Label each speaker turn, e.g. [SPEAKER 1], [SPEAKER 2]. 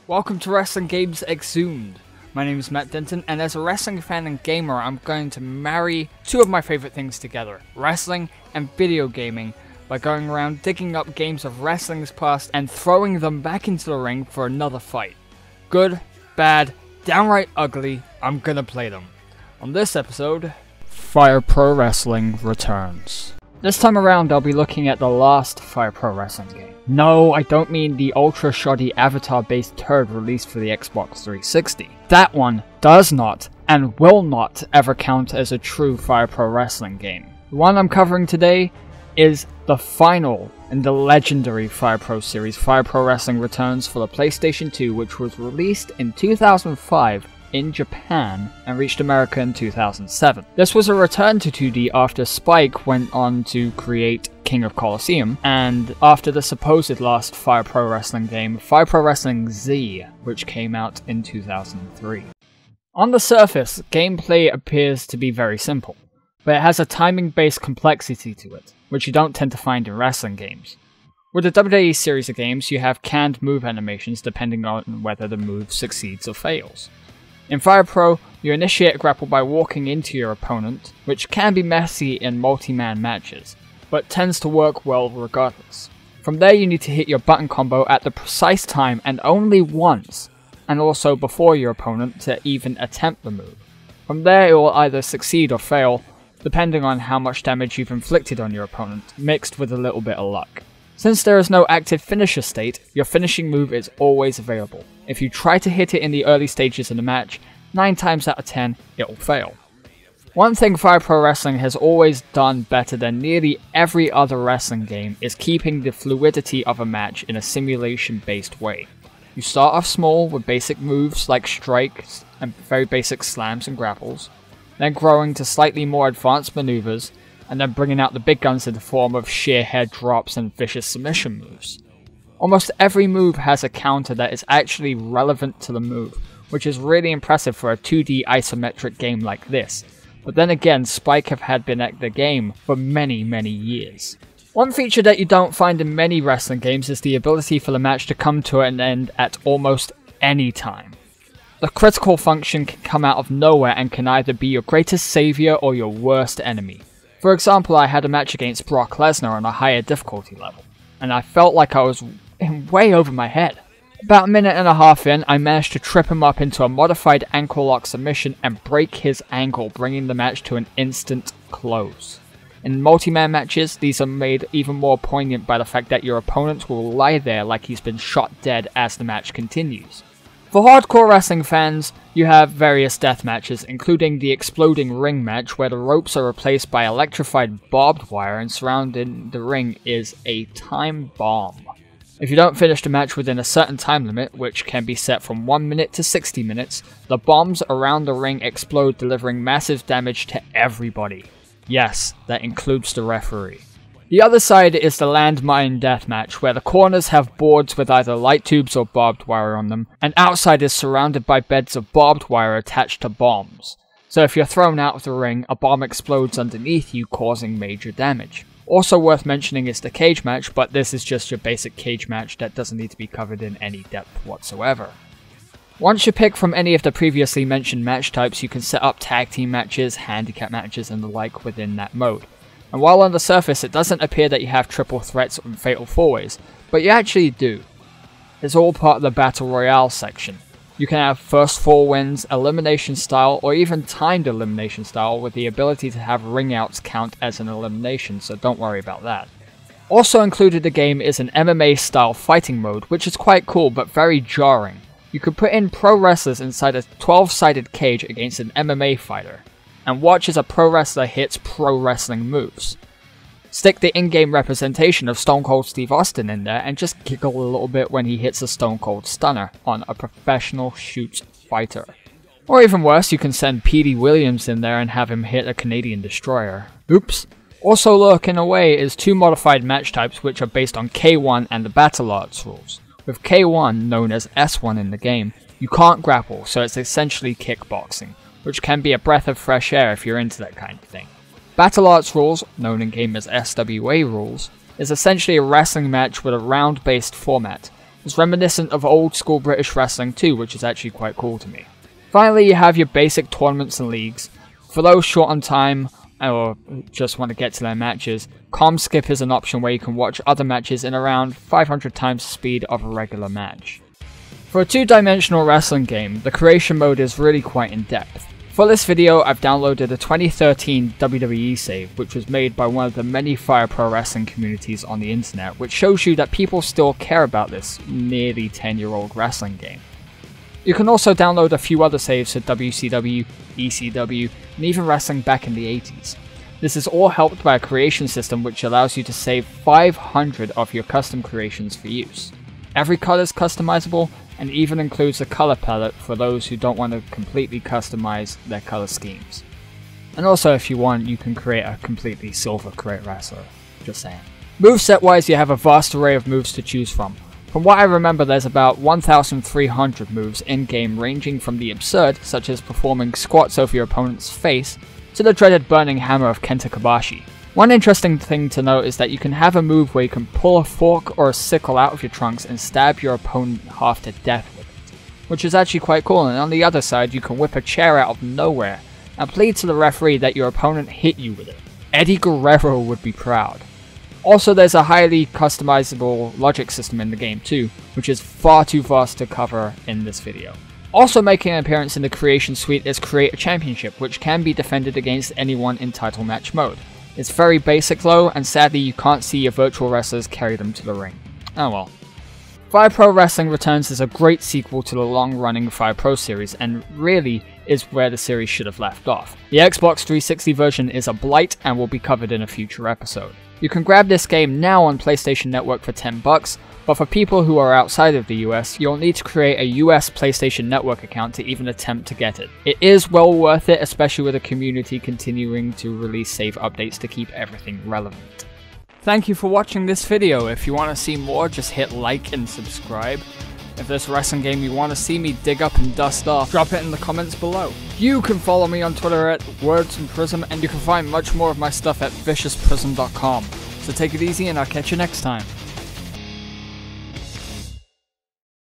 [SPEAKER 1] Welcome to Wrestling Games Exhumed. My name is Matt Denton, and as a wrestling fan and gamer, I'm going to marry two of my favorite things together, wrestling and video gaming, by going around digging up games of wrestling's past and throwing them back into the ring for another fight. Good, bad, downright ugly, I'm gonna play them. On this episode, Fire Pro Wrestling returns. This time around, I'll be looking at the last Fire Pro Wrestling game. No, I don't mean the ultra shoddy avatar-based turd released for the Xbox 360. That one does not, and will not, ever count as a true Fire Pro Wrestling game. The one I'm covering today is the final in the legendary Fire Pro series, Fire Pro Wrestling Returns for the PlayStation 2, which was released in 2005 in Japan and reached America in 2007. This was a return to 2D after Spike went on to create King of Colosseum, and after the supposed last Fire Pro Wrestling game, Fire Pro Wrestling Z, which came out in 2003. On the surface, gameplay appears to be very simple, but it has a timing-based complexity to it, which you don't tend to find in wrestling games. With the WWE series of games, you have canned move animations depending on whether the move succeeds or fails. In Fire Pro, you initiate a grapple by walking into your opponent, which can be messy in multi-man matches, but tends to work well regardless. From there you need to hit your button combo at the precise time and only once, and also before your opponent to even attempt the move. From there it will either succeed or fail, depending on how much damage you've inflicted on your opponent, mixed with a little bit of luck. Since there is no active finisher state, your finishing move is always available. If you try to hit it in the early stages of the match, 9 times out of 10, it will fail. One thing Fire Pro Wrestling has always done better than nearly every other wrestling game is keeping the fluidity of a match in a simulation-based way. You start off small with basic moves like strikes and very basic slams and grapples, then growing to slightly more advanced maneuvers, and then bringing out the big guns in the form of sheer head drops and vicious submission moves. Almost every move has a counter that is actually relevant to the move, which is really impressive for a 2D isometric game like this. But then again, Spike have been at the game for many years. One feature that you don't find in many wrestling games is the ability for the match to come to an end at almost any time. The critical function can come out of nowhere and can either be your greatest savior or your worst enemy. For example, I had a match against Brock Lesnar on a higher difficulty level, and I felt like I was way over my head. About a minute and a half in, I managed to trip him up into a modified ankle lock submission and break his ankle, bringing the match to an instant close. In multi-man matches, these are made even more poignant by the fact that your opponent will lie there like he's been shot dead as the match continues. For hardcore wrestling fans, you have various death matches, including the exploding ring match where the ropes are replaced by electrified barbed wire and surrounding the ring is a time bomb. If you don't finish the match within a certain time limit, which can be set from 1 minute to 60 minutes, the bombs around the ring explode, delivering massive damage to everybody. Yes, that includes the referee. The other side is the landmine deathmatch, where the corners have boards with either light tubes or barbed wire on them, and outside is surrounded by beds of barbed wire attached to bombs. So if you're thrown out of the ring, a bomb explodes underneath you, causing major damage. Also worth mentioning is the cage match, but this is just your basic cage match that doesn't need to be covered in any depth whatsoever. Once you pick from any of the previously mentioned match types, you can set up tag team matches, handicap matches, and the like within that mode. And while on the surface it doesn't appear that you have triple threats and fatal four-ways, but you actually do. It's all part of the Battle Royale section. You can have first 4 wins, elimination style, or even timed elimination style with the ability to have ring outs count as an elimination, so don't worry about that. Also included in the game is an MMA style fighting mode, which is quite cool but very jarring. You could put in pro wrestlers inside a 12-sided cage against an MMA fighter, and watch as a pro wrestler hits pro wrestling moves. Stick the in-game representation of Stone Cold Steve Austin in there and just giggle a little bit when he hits a Stone Cold Stunner on a professional shoot fighter. Or even worse, you can send Petey Williams in there and have him hit a Canadian Destroyer. Oops. Also lurking away is 2 modified match types which are based on K1 and the Battle Arts rules. With K1, known as S1 in the game, you can't grapple, so it's essentially kickboxing, which can be a breath of fresh air if you're into that kind of thing. Battle Arts rules, known in game as SWA rules, is essentially a wrestling match with a round-based format, It's reminiscent of old school British wrestling too, which is actually quite cool to me. Finally, you have your basic tournaments and leagues. For those short on time, or just want to get to their matches, Com Skip is an option where you can watch other matches in around 500 times the speed of a regular match. For a two-dimensional wrestling game, the creation mode is really quite in-depth. For this video, I've downloaded a 2013 WWE save, which was made by one of the many Fire Pro Wrestling communities on the internet, which shows you that people still care about this nearly 10-year-old wrestling game. You can also download a few other saves for WCW, ECW, and even wrestling back in the 80s. This is all helped by a creation system which allows you to save 500 of your custom creations for use. Every color is customizable, and even includes a color palette for those who don't want to completely customize their color schemes. And also, if you want, you can create a completely silver crate wrestler. Just saying. Moveset wise, you have a vast array of moves to choose from. From what I remember, there's about 1,300 moves in-game, ranging from the absurd, such as performing squats over your opponent's face, to the dreaded burning hammer of Kenta Kobashi. One interesting thing to note is that you can have a move where you can pull a fork or a sickle out of your trunks and stab your opponent half to death with it, which is actually quite cool, and on the other side you can whip a chair out of nowhere and plead to the referee that your opponent hit you with it. Eddie Guerrero would be proud. Also, there's a highly customizable logic system in the game too, which is far too vast to cover in this video. Also making an appearance in the creation suite is Create a Championship, which can be defended against anyone in title match mode. It's very basic though, and sadly you can't see your virtual wrestlers carry them to the ring. Oh well. Fire Pro Wrestling Returns is a great sequel to the long-running Fire Pro series, and really is where the series should have left off. The Xbox 360 version is a blight and will be covered in a future episode. You can grab this game now on PlayStation Network for $10, but for people who are outside of the US, you'll need to create a US PlayStation Network account to even attempt to get it. It is well worth it, especially with the community continuing to release save updates to keep everything relevant. Thank you for watching this video. If you want to see more, just hit like and subscribe. If there's a wrestling game you want to see me dig up and dust off, drop it in the comments below. You can follow me on Twitter at WordsandPrism, and you can find much more of my stuff at ViciousPrism.com. So take it easy, and I'll catch you next time.